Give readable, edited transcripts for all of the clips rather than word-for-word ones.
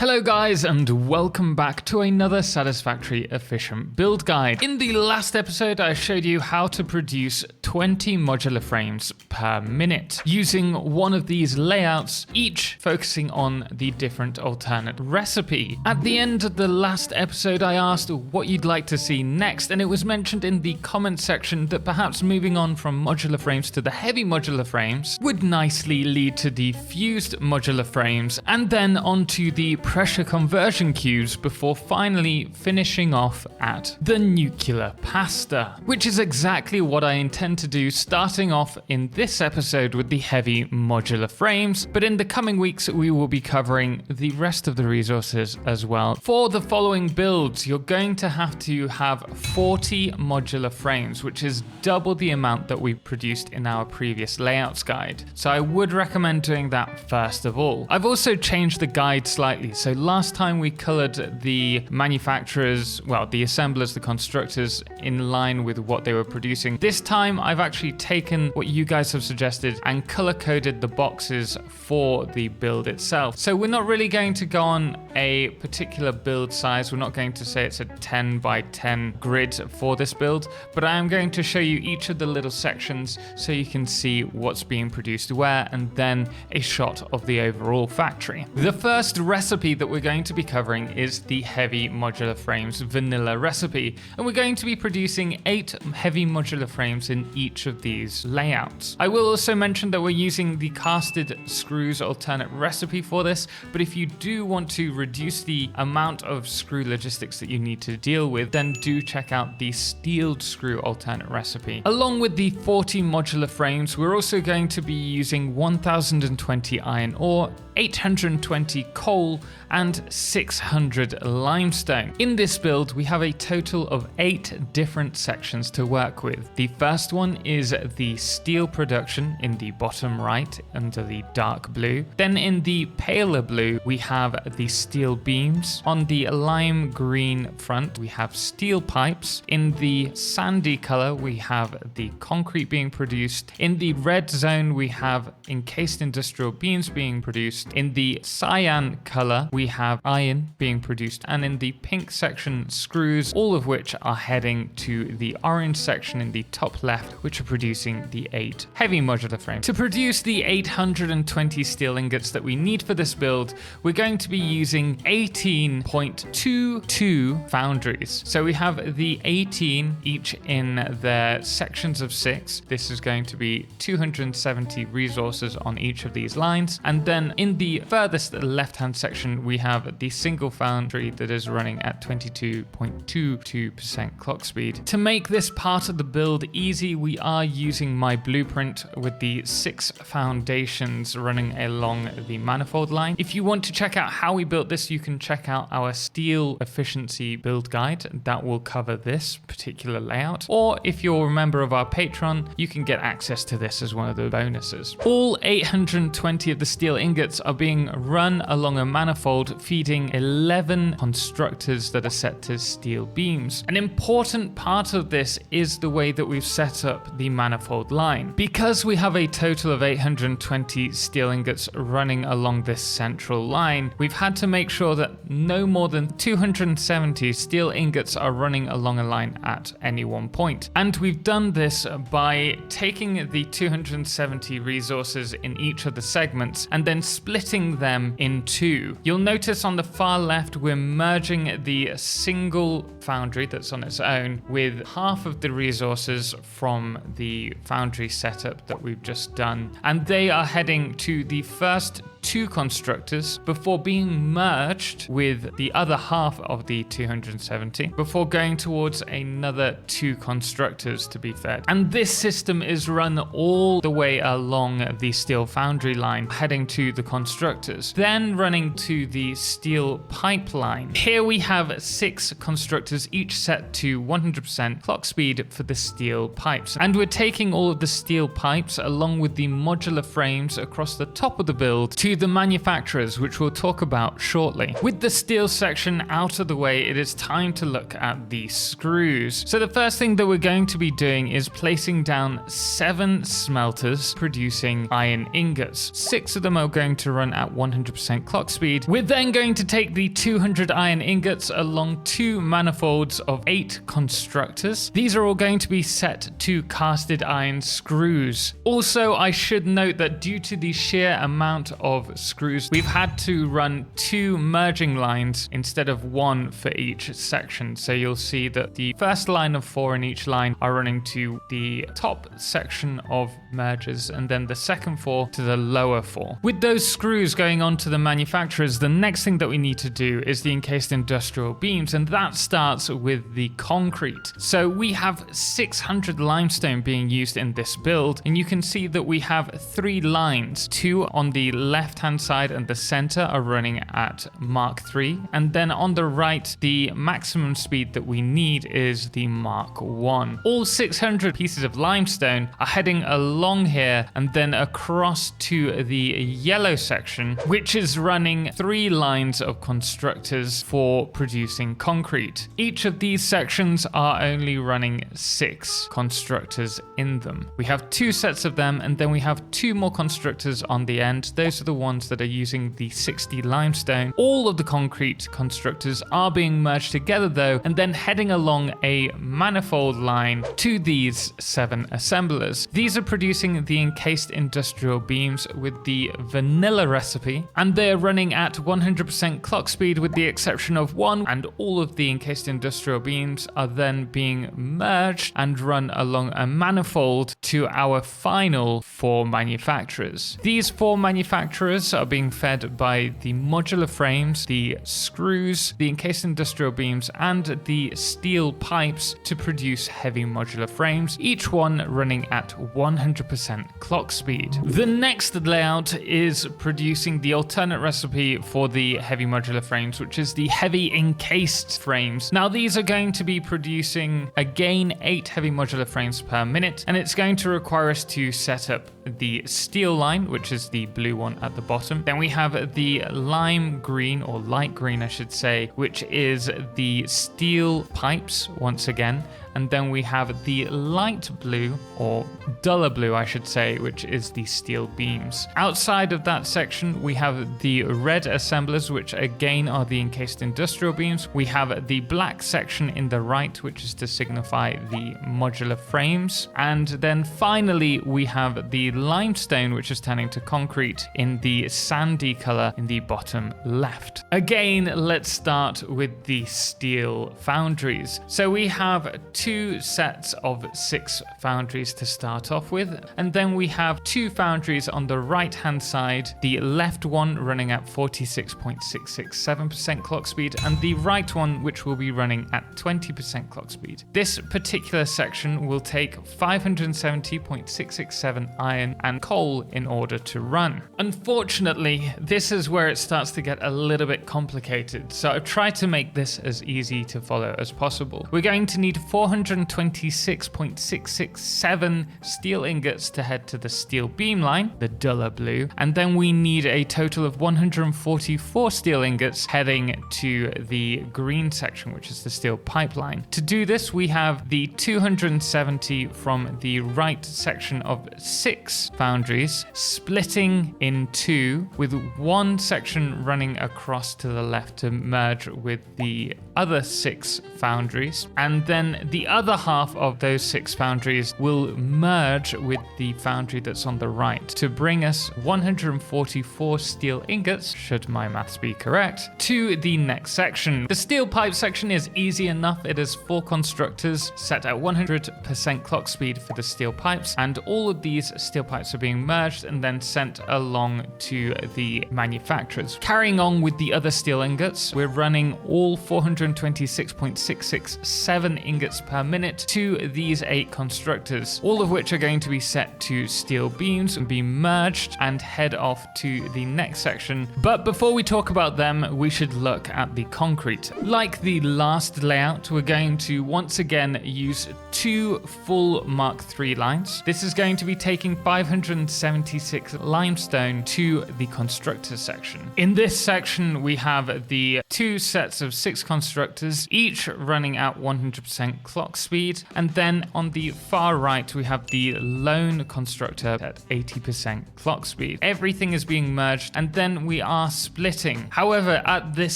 Hello guys, and welcome back to another Satisfactory efficient build guide. In the last episode I showed you how to produce 20 modular frames per minute using one of these layouts, each focusing on the different alternate recipe. At the end of the last episode I asked what you'd like to see next, and it was mentioned in the comment section that perhaps moving on from modular frames to the heavy modular frames would nicely lead to the fused modular frames and then onto the pressure conversion cubes before finally finishing off at the nuclear pasta, which is exactly what I intend to do, starting off in this episode with the heavy modular frames, but in the coming weeks we will be covering the rest of the resources as well. For the following builds, you're going to have 40 modular frames, which is double the amount that we produced in our previous layouts guide. So I would recommend doing that first of all. I've also changed the guide slightly. So last time we colored the manufacturers, well, the assemblers, the constructors in line with what they were producing. This time I've actually taken what you guys have suggested and color coded the boxes for the build itself. So we're not really going to go on a particular build size. We're not going to say it's a 10 by 10 grid for this build, but I am going to show you each of the little sections so you can see what's being produced where, and then a shot of the overall factory. The first recipe that we're going to be covering is the heavy modular frames vanilla recipe, and we're going to be producing 8 heavy modular frames in each of these layouts. I will also mention that we're using the casted screws alternate recipe for this, but if you do want to reduce the amount of screw logistics that you need to deal with, then do check out the steeled screw alternate recipe. Along with the 40 modular frames, we're also going to be using 1020 iron ore, 820 coal, and 600 limestone. In this build, we have a total of 8 different sections to work with. The first one is the steel production in the bottom right under the dark blue. Then in the paler blue, we have the steel beams. On the lime green front, we have steel pipes. In the sandy color, we have the concrete being produced. In the red zone, we have encased industrial beams being produced. In the cyan color, we have iron being produced, and in the pink section, screws, all of which are heading to the orange section in the top left, which are producing the 8 heavy modular frames. To produce the 820 steel ingots that we need for this build, we're going to be using 18.22 foundries. So we have the 18 each in their sections of 6. This is going to be 270 resources on each of these lines, and then in the furthest left-hand section, we have the single foundry that is running at 22.22% clock speed. To make this part of the build easy, we are using my blueprint with the 6 foundations running along the manifold line. If you want to check out how we built this, you can check out our steel efficiency build guide that will cover this particular layout. Or if you're a member of our Patreon, you can get access to this as one of the bonuses. All 820 of the steel ingots are being run along a manifold feeding 11 constructors that are set to steel beams. An important part of this is the way that we've set up the manifold line. Because we have a total of 820 steel ingots running along this central line, we've had to make sure that no more than 270 steel ingots are running along a line at any one point. And we've done this by taking the 270 resources in each of the segments and then splitting them in 2. You'll notice on the far left we're merging the single foundry that's on its own with half of the resources from the foundry setup that we've just done, and they are heading to the first 2 constructors before being merged with the other half of the 270 before going towards another 2 constructors to be fed. And this system is run all the way along the steel foundry line heading to the constructors, then running to the steel pipeline. Here we have 6 constructors constructors, each set to 100% clock speed for the steel pipes. And we're taking all of the steel pipes along with the modular frames across the top of the build to the manufacturers, which we'll talk about shortly. With the steel section out of the way, it is time to look at the screws. So the first thing that we're going to be doing is placing down 7 smelters producing iron ingots. 6 of them are going to run at 100% clock speed. We're then going to take the 200 iron ingots along 2 manifolds of 8 constructors. These are all going to be set to casted iron screws. Also, I should note that due to the sheer amount of screws, we've had to run 2 merging lines instead of 1 for each section. So you'll see that the first line of 4 in each line are running to the top section of mergers, and then the second 4 to the lower 4. With those screws going on to the manufacturers, the next thing that we need to do is the encased industrial beams, and that starts with the concrete. So we have 600 limestone being used in this build, and you can see that we have 3 lines. 2 on the left hand side and the center are running at Mark 3, and then on the right the maximum speed that we need is the Mark 1. All 600 pieces of limestone are heading along here and then across to the yellow section, which is running 3 lines of constructors for producing concrete. Each of these sections are only running 6 constructors in them. We have 2 sets of them, and then we have 2 more constructors on the end. Those are the ones that are using the 60 limestone. All of the concrete constructors are being merged together though, and then heading along a manifold line to these 7 assemblers. These are producing the encased industrial beams with the vanilla recipe, and they're running at 100% clock speed with the exception of 1, and all of the encased industrial beams are then being merged and run along a manifold to our final 4 manufacturers. These 4 manufacturers are being fed by the modular frames, the screws, the encased industrial beams, and the steel pipes to produce heavy modular frames, each one running at 100% clock speed. The next layout is producing the alternate recipe for the heavy modular frames, which is the heavy encased frames. Now these are going to be producing again 8 heavy modular frames per minute, and it's going to require us to set up the steel line, which is the blue one at the bottom. Then we have the lime green, or light green I should say, which is the steel pipes once again. And then we have the light blue, or duller blue I should say, which is the steel beams. Outside of that section we have the red assemblers, which again are the encased industrial beams. We have the black section in the right, which is to signify the modular frames. And then finally we have the limestone, which is turning to concrete in the sandy color in the bottom left. Again, let's start with the steel foundries. So we have 2 sets of 6 foundries to start off with, and then we have 2 foundries on the right hand side, the left one running at 46.667% clock speed, and the right one which will be running at 20% clock speed. This particular section will take 570.667 iron and coal in order to run. Unfortunately, this is where it starts to get a little bit complicated, so I've tried to make this as easy to follow as possible. We're going to need 426.667 steel ingots to head to the steel beam line, the duller blue, and then we need a total of 144 steel ingots heading to the green section, which is the steel pipeline. To do this, we have the 270 from the right section of 6 foundries splitting in 2, with 1 section running across to the left to merge with the other 6 foundries, and then the other half of those 6 foundries will merge with the foundry that's on the right to bring us 144 steel ingots, should my maths be correct, to the next section. The steel pipe section is easy enough. It is 4 constructors set at 100% clock speed for the steel pipes, and all of these steel pipes are being merged and then sent along to the manufacturers. Carrying on with the other steel ingots, we're running all 426.667 ingots per minute to these 8 constructors, all of which are going to be set to steel beams and be merged and head off to the next section. But before we talk about them, we should look at the concrete. Like the last layout, we're going to once again use 2 full Mark III lines. This is going to be taking 576 limestone to the constructor section. In this section, we have the 2 sets of 6 constructors, each running at 100% clock speed. And then on the far right, we have the lone constructor at 80% clock speed. Everything is being merged, and then we are splitting. However, at this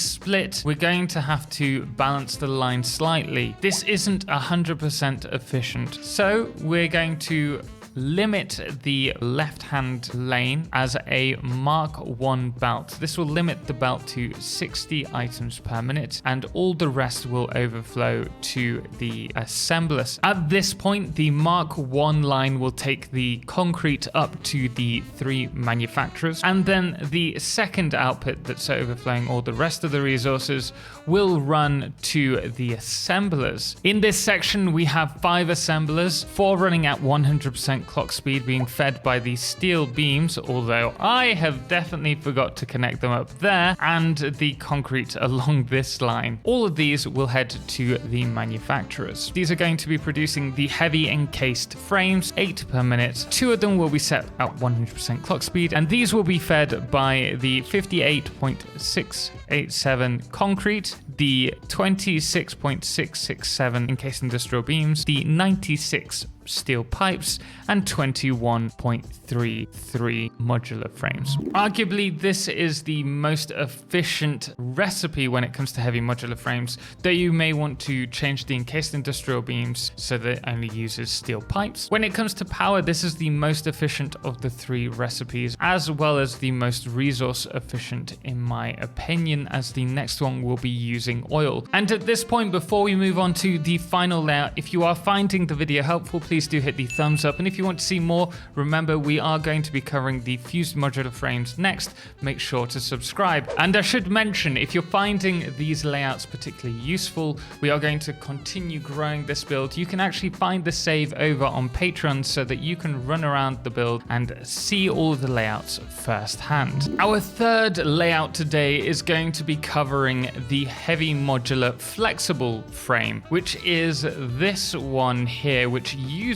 split, we're going to have to balance the line slightly. This isn't 100% efficient, so we're going to limit the left-hand lane as a Mark I belt. This will limit the belt to 60 items per minute, and all the rest will overflow to the assemblers. At this point, the Mark I line will take the concrete up to the 3 manufacturers, and then the second output that's overflowing all the rest of the resources will run to the assemblers. In this section, we have 5 assemblers, 4 running at 100% clock speed, being fed by the steel beams, although I have definitely forgot to connect them up there, and the concrete along this line. All of these will head to the manufacturers. These are going to be producing the heavy encased frames, 8 per minute. 2 of them will be set at 100% clock speed, and these will be fed by the 58.687 concrete, the 26.667 encased industrial beams, the 96 steel pipes, and 21.33 modular frames. Arguably, this is the most efficient recipe when it comes to heavy modular frames, though you may want to change the encased industrial beams so that it only uses steel pipes. When it comes to power, this is the most efficient of the 3 recipes, as well as the most resource efficient in my opinion, as the next one will be using oil. And at this point, before we move on to the final layout, if you are finding the video helpful, please do hit the thumbs up, and if you want to see more, remember we are going to be covering the fused modular frames next. Make sure to subscribe. And I should mention, if you're finding these layouts particularly useful, we are going to continue growing this build. You can actually find the save over on Patreon so that you can run around the build and see all of the layouts firsthand. Our third layout today is going to be covering the heavy modular flexible frame, which is this one here, which uses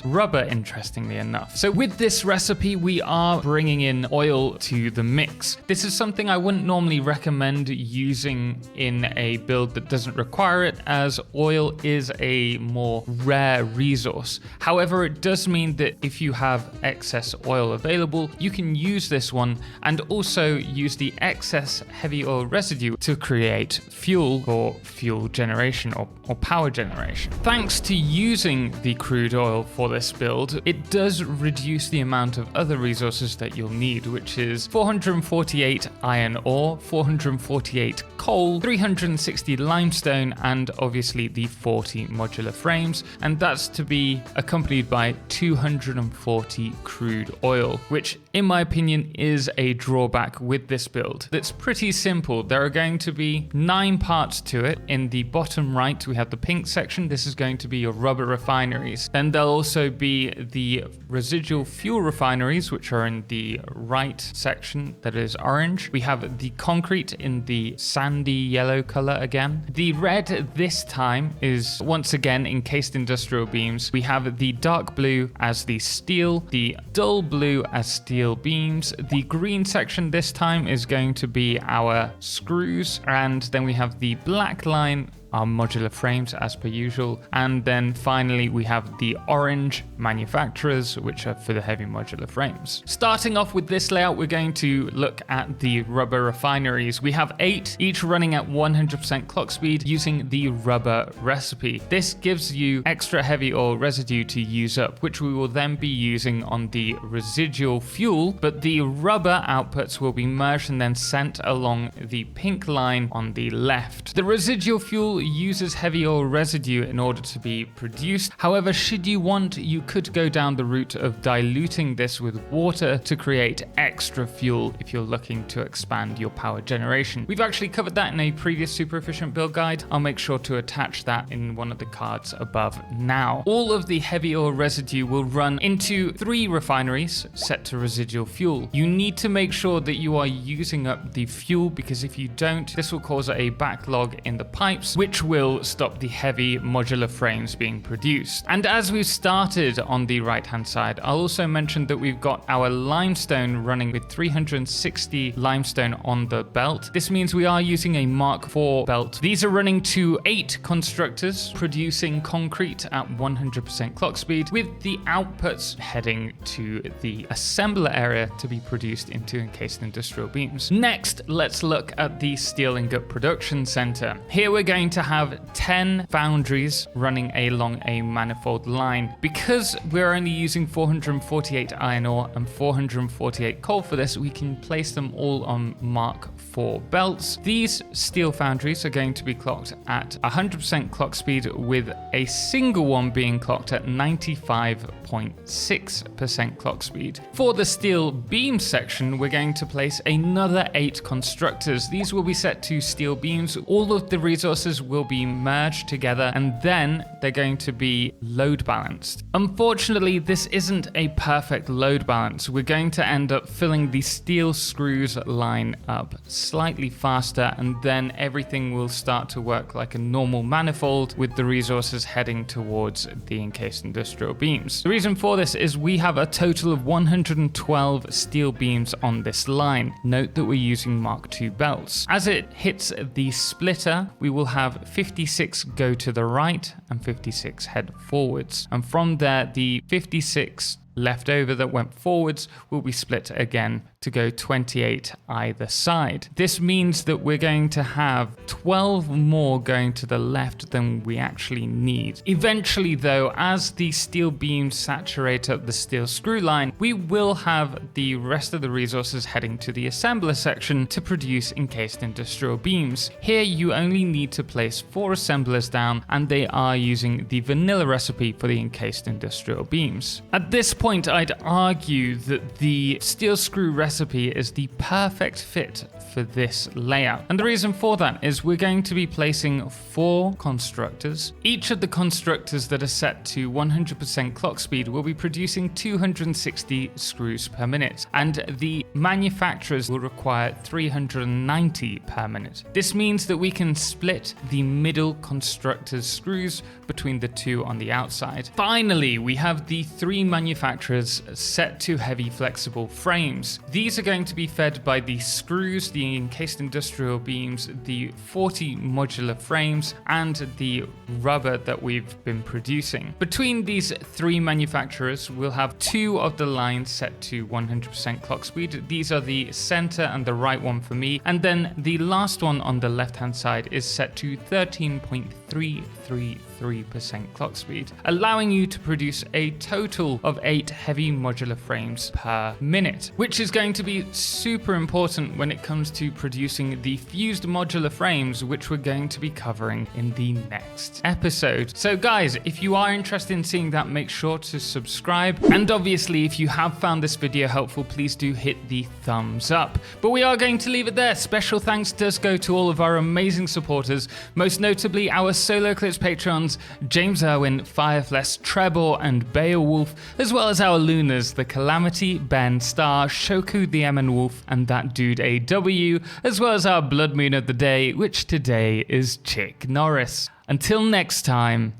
rubber, interestingly enough. So with this recipe, we are bringing in oil to the mix. This is something I wouldn't normally recommend using in a build that doesn't require it, as oil is a more rare resource. However, it does mean that if you have excess oil available, you can use this one and also use the excess heavy oil residue to create fuel for fuel generation or power generation. Thanks to using the crude oil for this build, it does reduce the amount of other resources that you'll need, which is 448 iron ore, 448 coal, 360 limestone, and obviously the 40 modular frames, and that's to be accompanied by 240 crude oil, which in my opinion is a drawback with this build. That's pretty simple. There are going to be 9 parts to it. In the bottom right, we have the pink section. This is going to be your rubber refineries. Then there'll also be the residual fuel refineries, which are in the right section that is orange. We have the concrete in the sandy yellow color again. The red this time is once again encased industrial beams. We have the dark blue as the steel, the dull blue as steel beams. The green section this time is going to be our screws, and then we have the black line, our modular frames as per usual, and then finally we have the orange manufacturers, which are for the heavy modular frames. Starting off with this layout, we're going to look at the rubber refineries. We have 8, each running at 100% clock speed using the rubber recipe. This gives you extra heavy oil residue to use up, which we will then be using on the residual fuel, but the rubber outputs will be merged and then sent along the pink line on the left. The residual fuel steel uses heavy oil residue in order to be produced. However, should you want, you could go down the route of diluting this with water to create extra fuel if you're looking to expand your power generation. We've actually covered that in a previous super efficient build guide. I'll make sure to attach that in one of the cards above now. All of the heavy oil residue will run into 3 refineries set to residual fuel. You need to make sure that you are using up the fuel, because if you don't, this will cause a backlog in the pipes, which will stop the heavy modular frames being produced. And as we've started on the right hand side, I'll also mention that we've got our limestone running with 360 limestone on the belt. This means we are using a Mark IV belt. These are running to 8 constructors producing concrete at 100% clock speed, with the outputs heading to the assembler area to be produced into encased industrial beams. Next, let's look at the steel ingot production center. Here we're going to have 10 foundries running along a manifold line. Because we're only using 448 iron ore and 448 coal for this, we can place them all on Mark IV belts. These steel foundries are going to be clocked at 100% clock speed, with a single one being clocked at 95.6% clock speed. For the steel beam section, we're going to place another 8 constructors. These will be set to steel beams. All of the resources will be merged together, and then they're going to be load balanced. Unfortunately, this isn't a perfect load balance. We're going to end up filling the steel screws line up slightly faster, and then everything will start to work like a normal manifold, with the resources heading towards the encased industrial beams. The reason for this is we have a total of 112 steel beams on this line. Note that we're using Mark II belts. As it hits the splitter, we will have 56 go to the right and 56 head forwards. And from there, the 56 left over that went forwards will be split again to go 28 either side. This means that we're going to have 12 more going to the left than we actually need. Eventually though, as the steel beams saturate up the steel screw line, we will have the rest of the resources heading to the assembler section to produce encased industrial beams. Here you only need to place 4 assemblers down, and they are using the vanilla recipe for the encased industrial beams. At this point, I'd argue that the steel screw recipe is the perfect fit for this layout. And the reason for that is we're going to be placing 4 constructors. Each of the constructors that are set to 100% clock speed will be producing 260 screws per minute, and the manufacturers will require 390 per minute. This means that we can split the middle constructor's screws between the 2 on the outside. Finally, we have the 3 manufacturers set to heavy flexible frames. These are going to be fed by the screws, the encased industrial beams, the 40 modular frames, and the rubber that we've been producing. Between these 3 manufacturers, we'll have 2 of the lines set to 100% clock speed. These are the center and the right one for me, and then the last one on the left hand side is set to 13.333% clock speed, allowing you to produce a total of 8 heavy modular frames per minute, which is going to be super important when it comes to producing the fused modular frames, which we're going to be covering in the next episode. So guys, if you are interested in seeing that, make sure to subscribe, and obviously if you have found this video helpful, please do hit the thumbs up. But we are going to leave it there. Special thanks does go to all of our amazing supporters, most notably our Solarclipse patrons James Irwin, Firefless, Trebor, and Beowulf, as well as our Lunars, the Calamity, Ben, Star, Shoku the MN Wolf, and that dude AW, as well as our Blood Moon of the day, which today is Chick Norris. Until next time,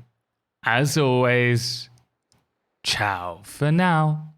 as always, ciao for now.